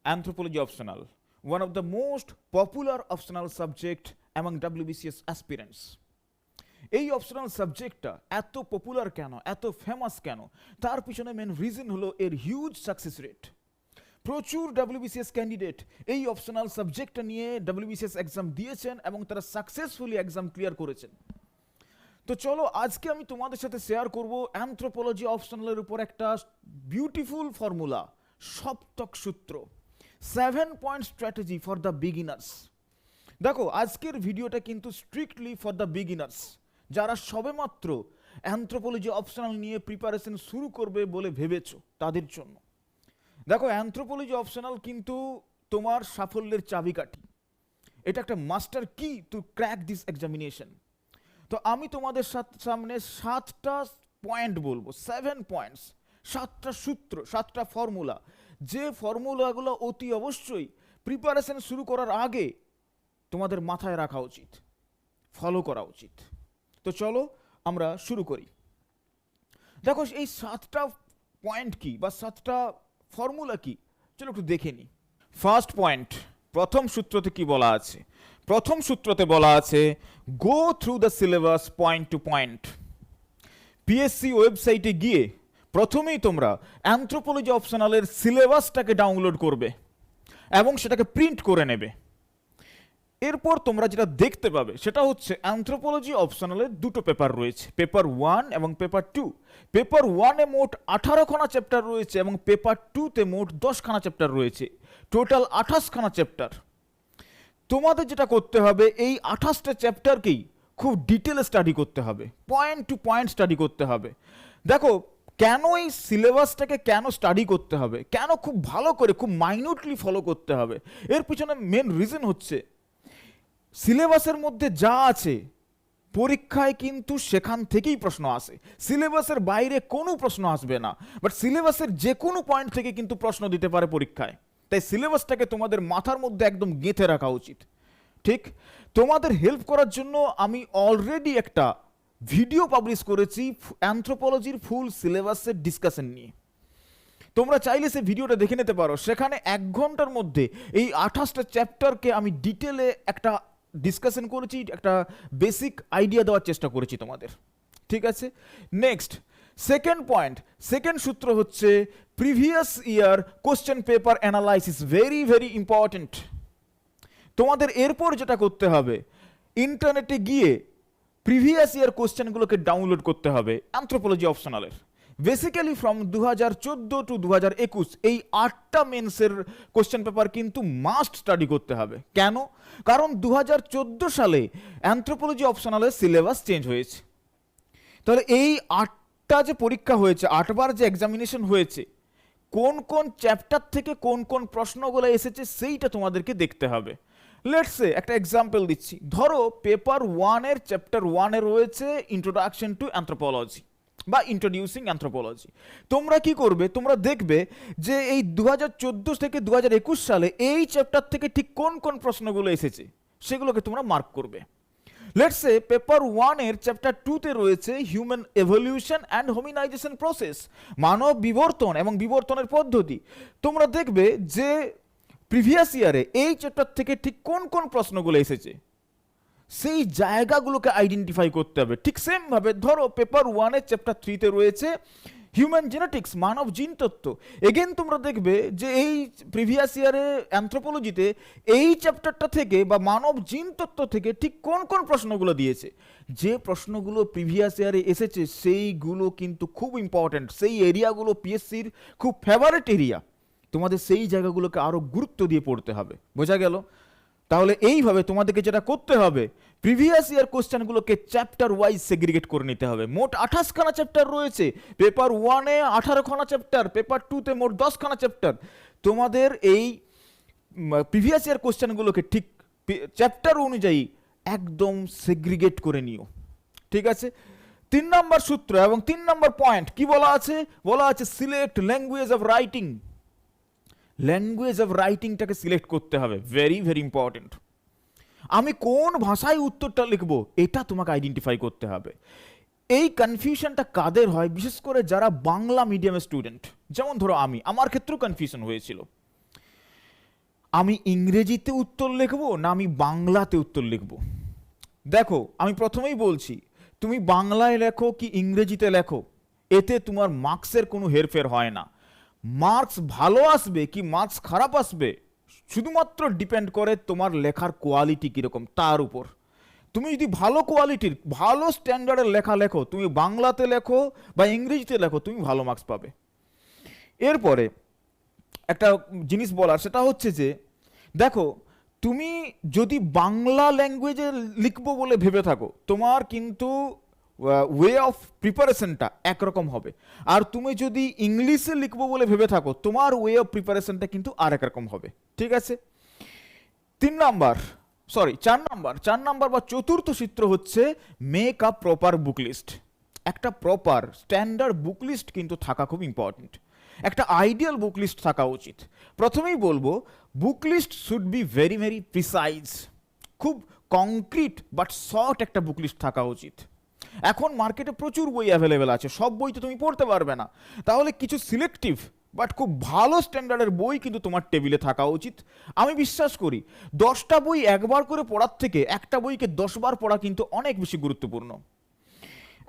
Anthropology optional, one of the most popular optional subject among WBCS aspirants. এই optional সাবজেক্টটা এত popular কেন, এত ফেমাস কেন, তার পিছনে মেন রিজন হলো এর হিউজ সাকসেস রেট। প্রচুর WBCS ক্যান্ডিডেট এই অপশনাল সাবজেক্টটা নিয়ে WBCS এক্সাম দিয়েছেন এবং তারা সাকসেসফুলি এক্সাম ক্লিয়ার করেছেন। তো চলো আজকে আমি তোমাদের সাথে শেয়ার করব অ্যানথ্রোপোলজি অপশনালের উপর একটা বিউটিফুল ফর্মুলা, সপ্তক সূত্র, 7 point strategy for the beginners. দেখো আজকের ভিডিওটা কিন্তু স্ট্রিক্টলি ফর দ্য বিগিনার্স, যারা সবেমাত্র অ্যানথ্রোপোলজি অপশনাল নিয়ে প্রিপারেশন শুরু করবে বলে ভেবেছো তাদের জন্য। দেখো অ্যানথ্রোপোলজি অপশনাল কিন্তু তোমার সাফল্যের চাবিকাঠি, এটা একটা মাস্টার কি টু ক্র্যাক দিস এক্সামিনেশন। তো আমি তোমাদের সামনে 7টা পয়েন্ট বলবো, 7 পয়েন্টস, 7টা সূত্র, 7টা ফর্মুলা, যে ফর্মুলাগুলো অতি অবশ্যই প্রিপারেশন শুরু করার আগে তোমাদের মাথায় রাখা উচিত, ফলো করা উচিত। তো চলো আমরা শুরু করি। দেখো এই 7টা পয়েন্ট কি বা 7টা ফর্মুলা কি, চলো একটু দেখে নিই। ফার্স্ট পয়েন্ট, প্রথম সূত্রতে কি বলা আছে? প্রথম সূত্রতে বলা আছে go through the syllabus point to point. PSC ওয়েবসাইটে গিয়ে প্রথমেই তোমরা অ্যানথ্রোপোলজি অপশনালের সিলেবাসটাকে ডাউনলোড করবে এবং সেটাকে প্রিন্ট করে নেবে। এরপর তোমরা যেটা দেখতে পাবে সেটা হচ্ছে অ্যানথ্রোপোলজি অপশনালের দুটো পেপার রয়েছে, পেপার 1 এবং পেপার 2। পেপার 1-এ মোট 18খানা চ্যাপ্টার রয়েছে এবং পেপার 2-তে মোট 10খানা চ্যাপ্টার রয়েছে, টোটাল 28খানা চ্যাপ্টার। তোমাদের যেটা করতে হবে এই 28টা চ্যাপ্টারকেই খুব ডিটেলে স্টাডি করতে হবে, পয়েন্ট টু পয়েন্ট স্টাডি করতে হবে। দেখো কেন এই সিলেবাসটাকে কেন স্টাডি করতে হবে, কেন খুব ভালো করে খুব মাইনিউটলি ফলো করতে হবে, এর পিছনে মেন রিজন হচ্ছে সিলেবাসের মধ্যে যা আছে পরীক্ষায় কিন্তু সেখান থেকেই প্রশ্ন আসে, সিলেবাসের বাইরে কোনো প্রশ্ন আসবে না, বাট সিলেবাসের যে কোনো পয়েন্ট থেকে কিন্তু প্রশ্ন দিতে পারে পরীক্ষায়। তাই সিলেবাসটাকে তোমাদের মাথার মধ্যে একদম গেঁথে রাখা উচিত। ঠিক তোমাদের হেল্প করার জন্য আমি অলরেডি একটা ভিডিও পাবলিশ করেছি অ্যানথ্রোপোলজির ফুল সিলেবাসের ডিসকাশন নিয়ে, তোমরা চাইলে সেই ভিডিওটা দেখে নিতে পারো। সেখানে 1 ঘন্টার মধ্যে এই 28টা চ্যাপ্টারকে আমি ডিটেলে একটা ডিসকাশন করেছি, একটা বেসিক আইডিয়া দেওয়ার চেষ্টা করেছি তোমাদের। ঠিক আছে, নেক্সট সেকেন্ড পয়েন্ট, সেকেন্ড সূত্র হচ্ছে previous year question paper analysis, very very important. তোমাদের এরপর যেটা করতে হবে ইন্টারনেটে গিয়ে প্রিভিয়াস ইয়ার কোশ্চেনগুলোকে ডাউনলোড করতে হবে অ্যানথ্রোপোলজি অপশনালের। বেসিক্যালি ফ্রম 2014 টু 2021 এই 8টা মেন্সের কোশ্চেন পেপার কিন্তু মাস্ট স্টাডি করতে হবে। কেন? কারণ 2014 সালে অ্যানথ্রোপোলজি অপশনালের সিলেবাস চেঞ্জ হয়েছে। তাহলে এই 8টা যে পরীক্ষা হয়েছে, 8বার যে এক্সামিনেশন হয়েছে, কোন কোন চ্যাপ্টার থেকে কোন কোন প্রশ্নগুলো এসেছে সেইটা তোমাদেরকে দেখতে হবে। লেটস সে একটা এক্সাম্পল দিচ্ছি, ধরো পেপার 1-এর চ্যাপ্টার 1-এ রয়েছে ইন্ট্রোডাকশন টু অ্যানথ্রোপোলজি বা ইন্ট্রোডিউসিং অ্যানথ্রোপোলজি। তোমরা কি করবে, তোমরা দেখবে যে এই 2014 থেকে 2021 সালে এই চ্যাপ্টার থেকে ঠিক কোন কোন প্রশ্নগুলো এসেছে সেগুলোকে তোমরা মার্ক করবে। লেটস সে পেপার 1-এর চ্যাপ্টার 2-তে রয়েছে হিউম্যান এভলিউশন অ্যান্ড হোমিনাইজেশন প্রসেস, মানব বিবর্তন এবং বিবর্তনের পদ্ধতি। তোমরা দেখবে যে প্রিভিয়াস ইয়ারে এই চ্যাপ্টার থেকে ঠিক কোন কোন প্রশ্নগুলো এসেছে সেই জায়গাগুলোকে আইডেন্টিফাই করতে হবে। ঠিক সেম ভাবে ধরো পেপার 1-এর চ্যাপ্টার 3-তে রয়েছে হিউম্যান জেনেটিক্স, মানব জিনতত্ত্ব। এগেন তোমরা দেখবে যে এই প্রিভিয়াস ইয়ারে অ্যানথ্রোপোলজিতে এই চ্যাপ্টারটা থেকে বা মানব জিনতত্ত্ব থেকে ঠিক কোন কোন প্রশ্নগুলো দিয়েছে। যে প্রশ্নগুলো প্রিভিয়াস ইয়ারে এসেছে সেইগুলো কিন্তু খুব ইম্পর্ট্যান্ট, সেই এরিয়াগুলো পিএসসির খুব ফেভারিট এরিয়া, তোমাদের সেই জায়গাগুলোকে আরও গুরুত্ব দিয়ে পড়তে হবে। বোঝা গেল? তাহলে এইভাবে তোমাদেরকে যেটা করতে হবে প্রিভিয়াস ইয়ার কোশ্চেনগুলোকে চ্যাপ্টার ওয়াইজ সেগ্রিগেট করে নিতে হবে। মোট 28খানা চ্যাপ্টার রয়েছে, পেপার 1-এ 18খানা চ্যাপ্টার, পেপার 2-তে মোট 10খানা চ্যাপ্টার। তোমাদের এই প্রিভিয়াস ইয়ার কোশ্চেনগুলোকে ঠিক চ্যাপ্টার অনুযায়ী একদম সেগ্রিগেট করে নিও। ঠিক আছে, 3 নম্বর সূত্র এবং 3 নম্বর পয়েন্ট কি বলা আছে? বলা আছে select language of writing. Language of রাইটিংটাকে সিলেক্ট করতে হবে, ভেরি ভেরি ইম্পর্টেন্ট। আমি কোন ভাষায় উত্তরটা লিখবো এটা তোমাকে আইডেন্টিফাই করতে হবে। এই কনফিউশনটা কাদের হয়? বিশেষ করে যারা বাংলা মিডিয়ামের স্টুডেন্ট, যেমন ধরো আমার ক্ষেত্রেও কনফিউশন হয়েছিল। আমি ইংরেজিতে উত্তর লিখবো না আমি বাংলাতে উত্তর লিখবো? দেখো, আমি প্রথমেই বলছি, তুমি বাংলায় লেখো কি ইংরেজিতে লেখো, এতে তোমার মার্কসের কোনো হেরফের হয় না। মার্কস ভালো আসবে কি মার্কস খারাপ আসবে শুধুমাত্র ডিপেন্ড করে তোমার লেখার কোয়ালিটি কীরকম তার উপর। তুমি যদি ভালো কোয়ালিটির ভালো স্ট্যান্ডার্ডের লেখা লেখো, তুমি বাংলাতে লেখো বা ইংরেজিতে লেখো, তুমি ভালো মার্কস পাবে। এরপরে একটা জিনিস বলার, সেটা হচ্ছে যে দেখো, তুমি যদি বাংলা ল্যাঙ্গুয়েজে লিখবো বলে ভেবে থাকো, তোমার কিন্তু ওয়ে অফ প্রিপারেশনটা একরকম হবে। আর তুমি যদি ইংলিশে লিখবো বলে ভেবে থাকো, তোমার ওয়ে অফ প্রিপারেশনটা কিন্তু আর একরকম হবে। ঠিক আছে? 4 নাম্বার বা চতুর্থ সূত্র হচ্ছে make a proper book list. একটা প্রপার স্ট্যান্ডার্ড বুক লিস্ট কিন্তু থাকা খুব ইম্পর্টেন্ট। একটা আইডিয়াল বুক লিস্ট থাকা উচিত। প্রথমেই বলবো, book list should be very very precise, খুব কংক্রিট বাট শর্ট একটা বুক লিস্ট থাকা উচিত। এখন মার্কেটে প্রচুর বই অ্যাভেলেবেল আছে, সব বই তো তুমি পড়তে পারবে না, তাহলে কিছু সিলেক্টিভ বাট খুব ভালো স্ট্যান্ডার্ডের বই কিন্তু তোমার টেবিলে থাকা উচিত। আমি বিশ্বাস করি 10টা বই একবার করে পড়ার থেকে একটা বইকে 10বার পড়া কিন্তু অনেক বেশি গুরুত্বপূর্ণ।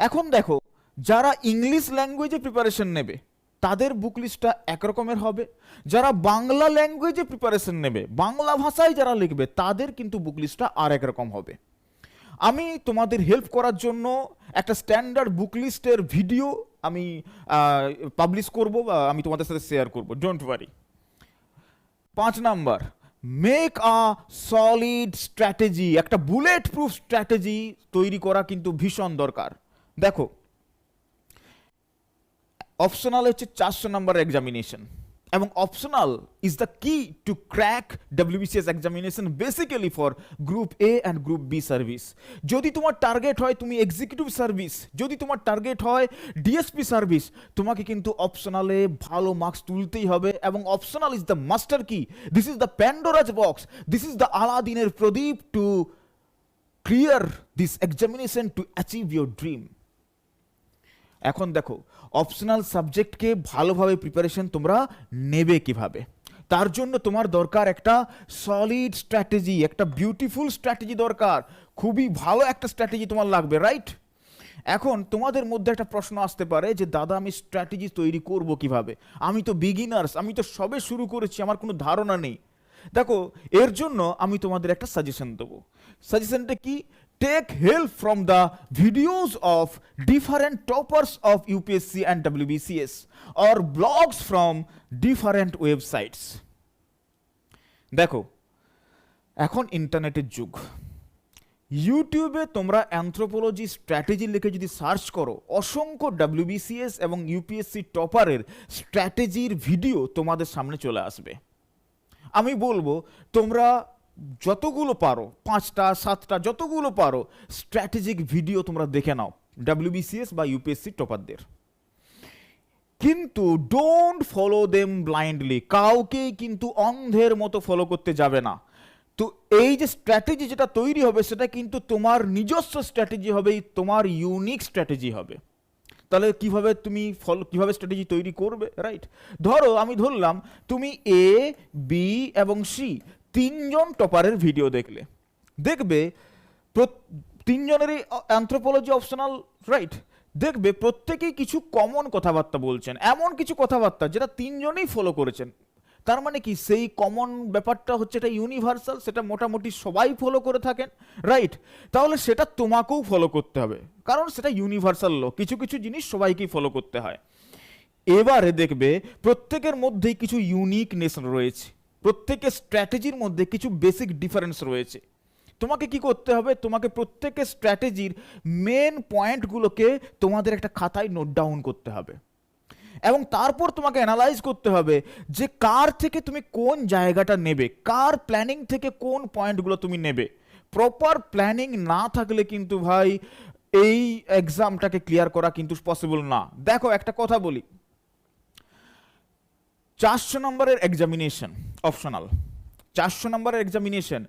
এখন দেখো, যারা ইংলিশ ল্যাঙ্গুয়েজে প্রিপারেশন নেবে তাদের বুক লিস্টটা একরকমের হবে, যারা বাংলা ল্যাঙ্গুয়েজে প্রিপারেশন নেবে, বাংলা ভাষায় যারা লিখবে, তাদের কিন্তু বুক লিস্টটা আর একরকম হবে। আমি তোমাদের হেল্প করার জন্য একটা স্ট্যান্ডার্ড বুক লিস্টের ভিডিও আমি পাবলিশ করব বা আমি তোমাদের সাথে শেয়ার করব, don't worry. 5 number, make a solid strategy, একটা বুলেট প্রুফ স্ট্র্যাটেজি তৈরি করা কিন্তু ভীষণ দরকার। দেখো, অপশনাল হচ্ছে 400 নাম্বার এক্সামিনেশন, এবং optional is the key to crack WBCS examination basically for group A and group B service. যদি তোমার টার্গেট হয় তুমি এক্সিকিউটিভ সার্ভিস, যদি তোমার টার্গেট হয় ডিএসপি সার্ভিস, তোমাকে কিন্তু অপশনালে ভালো মার্কস তুলতেই হবে। এবং optional is the master key, this is the Pandora's box, this is the আলাদিনের প্রদীপ to clear this examination to achieve your dream. এখন দেখো, অপশনাল সাবজেক্টকে ভালোভাবে প্রিপারেশন তোমরা নেবে কিভাবে, তার জন্য তোমার দরকার একটা সলিড স্ট্র্যাটেজি, একটা বিউটিফুল স্ট্র্যাটেজি দরকার, খুবই ভালো একটা স্ট্র্যাটেজি তোমার লাগবে, রাইট? এখন তোমাদের মধ্যে একটা প্রশ্ন আসতে পারে যে দাদা, আমি স্ট্র্যাটেজি তৈরি করব কিভাবে, আমি তো বিগিনার্স, আমি তো সবে শুরু করেছি, আমার কোনো ধারণা নেই। দেখো, এর জন্য আমি তোমাদের একটা সাজেশন দেবো। সাজেশনটা কি? Take help from the videos of different toppers of UPSC and WBCS or blogs from different websites. দেখো, এখন ইন্টারনেটের যুগ, ইউটিউবে তোমরা অ্যানথ্রোপোলজি স্ট্র্যাটেজি লিখে যদি সার্চ করো, অসংখ্য WBCS এবং ইউপিএসসি টপারের স্ট্র্যাটেজির ভিডিও তোমাদের সামনে চলে আসবে। আমি বলবো তোমরা যতগুলো পারো, 5টা 7টা যতগুলো পারো স্ট্র্যাটেজিক ভিডিও তোমরা দেখে নাও ডাব্লিউবিসিএস বা ইউপিএসসি টপারদের, কিন্তু ডোন্ট ফলো দেম ব্লাইন্ডলি, কাউকেই কিন্তু অন্ধের মতো ফলো করতে যাবে না। তো এই যে স্ট্র্যাটেজি যেটা তৈরি হবে, সেটা কিন্তু তোমার নিজস্ব স্ট্র্যাটেজি হবে, তোমার ইউনিক স্ট্র্যাটেজি হবে। তাহলে কিভাবে স্ট্র্যাটেজি তৈরি করবে, রাইট? ধরো, আমি ধরলাম তুমি এ, বি এবং সি 3জন টপারের ভিডিও দেখবে 3জনেরই অ্যানথ্রোপোলজি অপশনাল, রাইট? দেখবে প্রত্যেকেই কিছু কমন কথাবার্তা বলছেন, এমন কিছু কথাবার্তা যেটা 3জনেই ফলো করেছেন। তার মানে কি, সেই কমন ব্যাপারটা হচ্ছে এটা ইউনিভার্সাল, সেটা মোটামুটি সবাই ফলো করে থাকেন, রাইট? তাহলে সেটা তোমাকেও ফলো করতে হবে, কারণ সেটা ইউনিভার্সাল ল, কিছু কিছু জিনিস সবাইকেই ফলো করতে হয়। এবারে দেখবে প্রত্যেকের মধ্যেই কিছু ইউনিকনেস রয়েছে, প্রত্যেকের স্ট্র্যাটেজির মধ্যে কিছু বেসিক ডিফারেন্স রয়েছে। তোমাকে কি করতে হবে? তোমাকে প্রত্যেকের স্ট্র্যাটেজির মেন পয়েন্টগুলোকে তোমাদের একটা খাতায় নোট ডাউন করতে হবে, এবং তারপর তোমাকে অ্যানালাইজ করতে হবে যে কার থেকে তুমি কোন জায়গাটা নেবে, কার প্ল্যানিং থেকে কোন পয়েন্টগুলো তুমি নেবে। প্রপার প্ল্যানিং না থাকলে কিন্তু ভাই এই এক্সামটাকে ক্লিয়ার করা কিন্তু পসিবল না। দেখো, একটা কথা বলি, 400 নম্বরের এক্সামিনেশন অপশনাল, 400 নম্বরের এক্সামিনেশন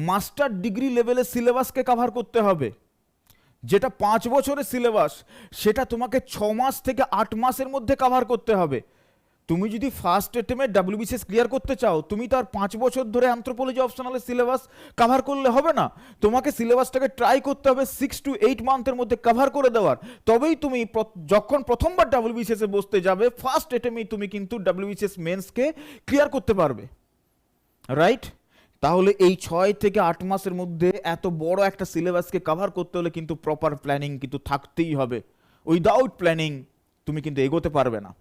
মাস্টার ডিগ্রি লেভেলের সিলেবাসকে কভার করতে হবে। যেটা 5 বছরের সিলেবাস, সেটা তোমাকে 6 মাস থেকে 8 মাসের মধ্যে কভার করতে হবে। তুমি যদি ফার্স্ট অ্যাটেম্পে ডাব্লিউবিসিএস ক্লিয়ার করতে চাও, তুমি তার 5 বছর ধরে অ্যানথ্রোপোলজি অপশনালের সিলেবাস কভার করলে হবে না। তোমাকে সিলেবাসটাকে ট্রাই করতে হবে 6 to 8 মান্থের মধ্যে কভার করে দেওয়ার। তবেই তুমি যখন প্রথমবার ডাব্লিউবিসিএস এ বসতে যাবে, ফার্স্ট অ্যাটেম্পেই তুমি কিন্তু ডাব্লিউবিসিএস মেন্সকে ক্লিয়ার করতে পারবে, রাইট? তাহলে এই 6 থেকে 8 মাসের মধ্যে এত বড় একটা সিলেবাসকে কভার করতে হলে কিন্তু প্রপার প্ল্যানিং কিন্তু থাকতেই হবে। উইদাউট প্ল্যানিং তুমি কিন্তু এগোতে পারবে না।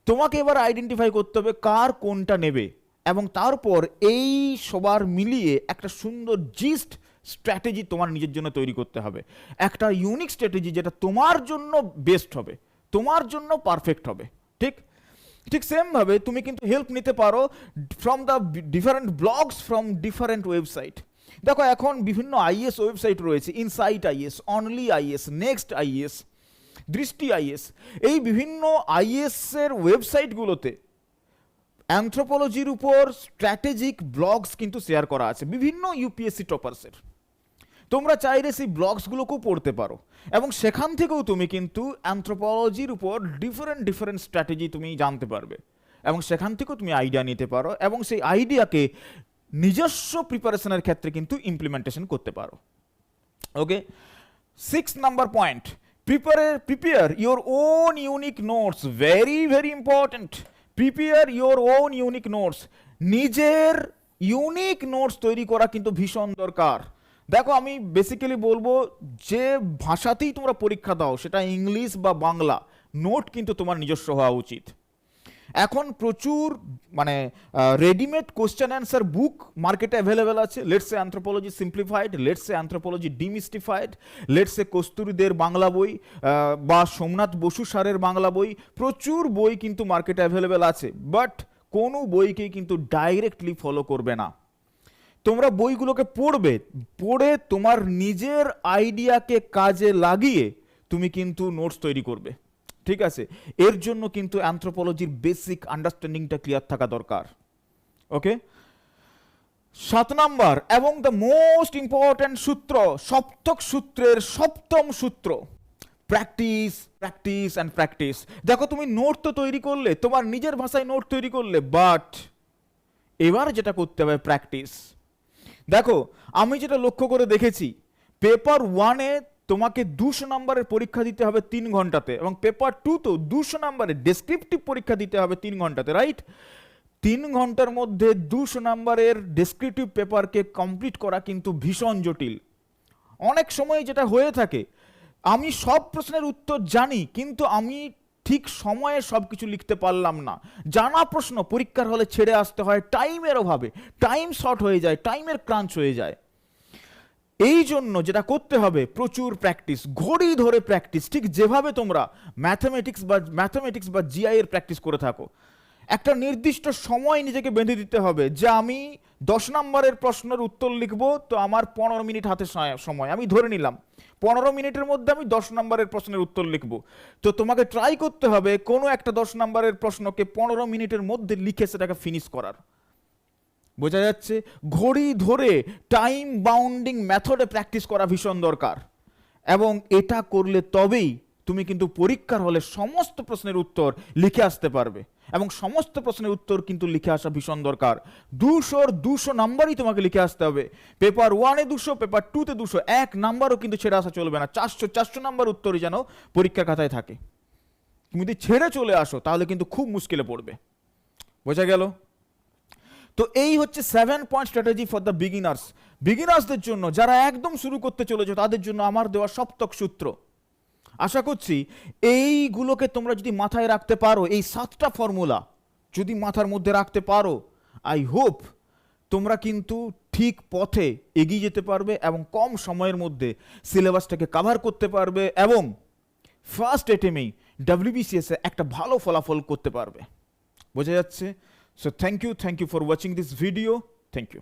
তোমাকে এবার আইডেন্টিফাই করতে হবে কার কোনটা নেবে, এবং তারপর এই সবার মিলিয়ে একটা সুন্দর জিস্ট স্ট্র্যাটেজি তোমার নিজের জন্য তৈরি করতে হবে, একটা ইউনিক স্ট্র্যাটেজি যেটা তোমার জন্য বেস্ট হবে, তোমার জন্য পারফেক্ট হবে। ঠিক ঠিক সেমভাবে তুমি কিন্তু হেল্প নিতে পারো from the different blogs from different website. দেখো এখন বিভিন্ন আইএস ওয়েবসাইট রয়েছে, Insight IAS, Only IAS, Next IAS, Drishti IAS. এই বিভিন্ন আইএস এর ওয়েবসাইটগুলোতে অ্যানথ্রোপোলজির উপর স্ট্র্যাটেজিক ব্লগস কিন্তু শেয়ার করা আছে বিভিন্ন ইউপিএসসি টপার্সের। তোমরা চাইলে সেই ব্লগসগুলোকেও পড়তে পারো, এবং সেখান থেকেও তুমি কিন্তু অ্যানথ্রোপোলজির উপর ডিফারেন্ট স্ট্র্যাটেজি তুমি জানতে পারবে, এবং সেখান থেকেও তুমি আইডিয়া নিতে পারো, এবং সেই আইডিয়াকে নিজস্ব প্রিপারেশনের ক্ষেত্রে কিন্তু ইমপ্লিমেন্টেশন করতে পারো। ওকে, 6 number point, prepare your own unique notes. Very important. Prepare your own unique notes. নিজের ইউনিক নোটস তৈরি করা কিন্তু ভীষণ দরকার। দেখো আমি বেসিক্যালি বলবো, যে ভাষাতেই তোমরা পরীক্ষা দাও, সেটা ইংলিশ বা বাংলা, নোট কিন্তু তোমার নিজস্ব হওয়া উচিত। এখন প্রচুর মানে রেডিমেড কোশ্চেন অ্যান্সার বুক মার্কেটে অ্যাভেলেবেল আছে। Let's say anthropology simplified, let's say anthropology demystified, let's say কস্তুরীদের বাংলা বই বা সোমনাথ বসু স্যারের বাংলা বই, প্রচুর বই কিন্তু মার্কেটে অ্যাভেলেবেল আছে। বাট কোনো বইকেই কিন্তু ডাইরেক্টলি ফলো করবে না। তোমরা বইগুলোকে পড়বে, পড়ে তোমার নিজের আইডিয়াকে কাজে লাগিয়ে তুমি কিন্তু নোটস তৈরি করবে। ঠিক আছে, এর জন্য কিন্তু অ্যানথ্রোপোলজির বেসিক আন্ডারস্ট্যান্ডিংটা ক্লিয়ার থাকা দরকার। ওকে, 7 নাম্বার এবং দ্য মোস্ট ইম্পর্ট্যান্ট সূত্র, সপ্তক সূত্রের 7ম সূত্র, প্র্যাকটিস প্র্যাকটিস অ্যান্ড প্র্যাকটিস। দেখো তুমি নোট তো তৈরি করলে, তোমার নিজের ভাষায় নোট তৈরি করলে, বাট এবার যেটা করতে হবে প্র্যাকটিস। দেখো আমি যেটা লক্ষ্য করে দেখেছি, পেপার 1-এ তোমাকে 200 নম্বরের পরীক্ষা দিতে হবে 3 ঘন্টাতে, এবং পেপার 2 তো 200 নম্বরের ডেসক্রিপটিভ পরীক্ষা দিতে হবে 3 ঘন্টাতে, রাইট? 3 ঘন্টার মধ্যে 200 নম্বরের ডেসক্রিপটিভ পেপারকে কমপ্লিট করা কিন্তু ভীষণ জটিল। অনেক সময় যেটা হয়ে থাকে, আমি সব প্রশ্নের উত্তর জানি, কিন্তু আমি ঠিক সময়ে সব কিছু লিখতে পারলাম না। জানা প্রশ্ন পরীক্ষার হলে ছেড়ে আসতে হয় টাইমের অভাবে, টাইম শর্ট হয়ে যায়, টাইমের ক্রাঞ্চ হয়ে যায়। এই জন্য যেটা করতে হবে, প্রচুর প্র্যাকটিস, ঘড়ি ধরে প্র্যাকটিস। ঠিক যেভাবে তোমরা ম্যাথমেটিক্স বা জিআই এর প্র্যাকটিস করে থাকো, একটা নির্দিষ্ট সময় নিজেকে বেঁধে দিতে হবে যে আমি 10 নম্বরের প্রশ্নের উত্তর লিখবো, তো আমার 15 মিনিট হাতে সময়, আমি ধরে নিলাম 15 মিনিটের মধ্যে আমি 10 নম্বরের প্রশ্নের উত্তর লিখবো। তো তোমাকে ট্রাই করতে হবে কোনো একটা 10 নম্বরের প্রশ্নকে 15 মিনিটের মধ্যে লিখে সেটাকে ফিনিশ করার। বোঝা যাচ্ছে? ঘড়ি ধরে টাইম বাউন্ডিং মেথডে প্র্যাকটিস করা ভীষণ দরকার, এবং এটা করলে তবেই তুমি কিন্তু পরীক্ষার হলে সমস্ত প্রশ্নের উত্তর লিখে আসতে পারবে, এবং সমস্ত প্রশ্নের উত্তর কিন্তু লিখে আসা ভীষণ দরকার। 200 নাম্বারই তোমাকে লিখে আসতে হবে। পেপার 1-এ 200, পেপার 2-তে 200, 1 নাম্বারও কিন্তু ছেড়ে আসা চলবে না। 400 নাম্বার উত্তরই যেন পরীক্ষার খাতায় থাকে। তুমি যদি ছেড়ে চলে আসো তাহলে কিন্তু খুব মুশকিলে পড়বে। বোঝা গেল? তো এই হচ্ছে 7 পয়েন্ট স্ট্র্যাটেজি ফর দ্য বিগিনার্সদের জন্য, যারা একদম শুরু করতে চলেছে তাদের জন্য আমার দেওয়া সপ্তক সূত্র। আশা করছি এইগুলোকে তোমরা যদি মাথায় রাখতে পারো, এই 7টা ফর্মুলা যদি মাথার মধ্যে রাখতে পারো, আই হোপ তোমরা কিন্তু ঠিক পথে এগিয়ে যেতে পারবে, এবং কম সময়ের মধ্যে সিলেবাসটাকে কভার করতে পারবে, এবং ফার্স্ট অ্যাটেম্পেই ডাব্লিউবিসিএস এ একটা ভালো ফলাফল করতে পারবে। বোঝা যাচ্ছে? So thank you for watching this video. Thank you.